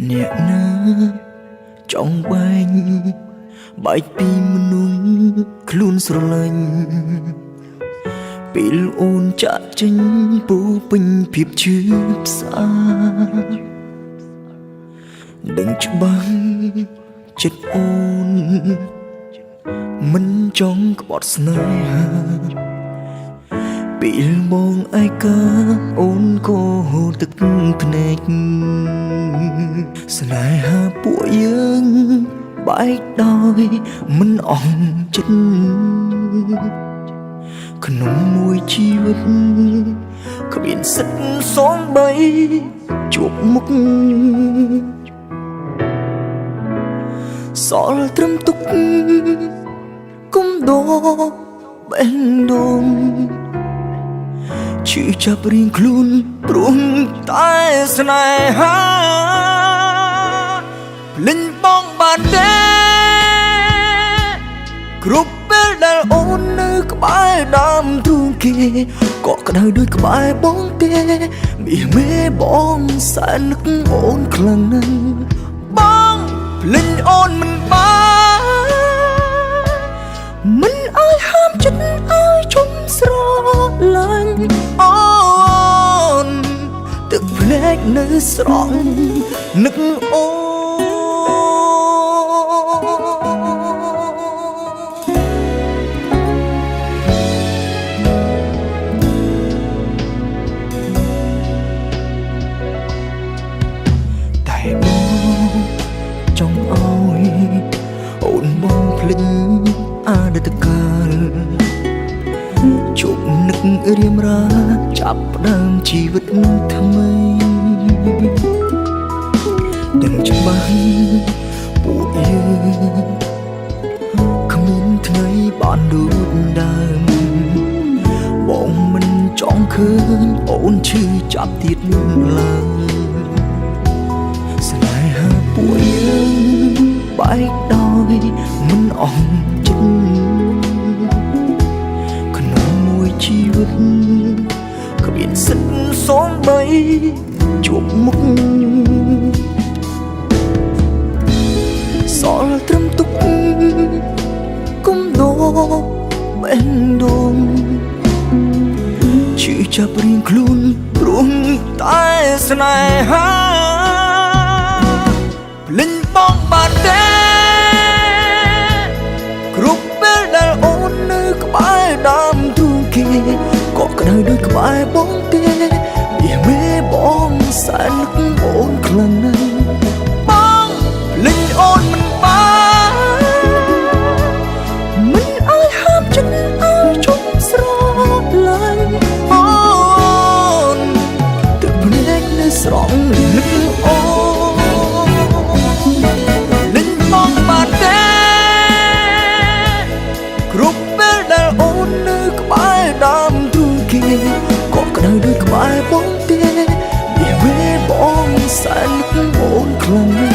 អ្នកណាចង់បែងបែកពីមនុស្សខ្លួនស្រឡាញ់ពេលអូនចាក់ចេញពោពេញភាពឈឺផ្សាដឹងច្បាស់ចិត្តអូនមិនចង់ក្បត់ស្នេហាពេលបងឯកាអូនក៏ហូរទឹកភ្នែកស្នេហាពួកយើងបែកដោយមិនអស់ចិត្តក្នុងមួយជីវិតគ្មានសិទ្ធសូម្បីជួបមុខសល់ត្រឹមទុកគុំដោបេះដូងឈឺចាប់រៀងខ្លួនព្រោះតែស្នេហាភ្លេចបងបានទេគ្រប់ពេលដែលអូននៅក្បែរដើមទ្រូងគេក៏ក្តៅដូចក្បែរបងទេមាសមេបងសែននឹកអូនខ្លាំងណាស់បងភ្លេចអូនមិនបានមិនឲ្យហាមចិត្តឲ្យជុំស្រឡាញ់អូនទឹកភ្នែកនៅស្រង់នឹកអូតែបងចង់ឲ្យអូនបងភ្លេចអតីតកាលជប់នឹករៀមរាចាប់ផ្ដើមជីវិតថ្មីដឹងច្បាស់ពួកយើងគ្មានថ្ងៃបានដូចដើមបងមិនចង់ឃើញអូនឈឺចាប់ទៀតឡើយស្នេហាពួកយើងបែកដោយមិនអស់ចិត្តក្នុងមួយជីវិតគ្មានសិទ្ធសូម្បីជួបមុខសល់ត្រឹមទុកគុំដោបេះដូងឈឺចាប់រៀងខ្លួនព្រោះតែស្នេហាភ្លេចបងបានទេគ្រប់ពេលដែលអូននៅក្បែរដើមទ្រូងគេក៏ក្តៅដូចក្បែរបងទេមាសមេបងសែននឹកអូនខ្លាំងណាស់បងភ្លេចអូនមិនបានមិនឲ្យហាមចិត្តឲ្យជុំស្រឡាញ់អូនទឹកភ្នែកនៅស្រង់នឹកអូគ្រប់ពេលដែលអូននៅក្បែរដើមទ្រូងគេក៏ក្តៅដូចក្បែរបងទេមាសមេបងសែននឹកអូនខ្លាំងណាស់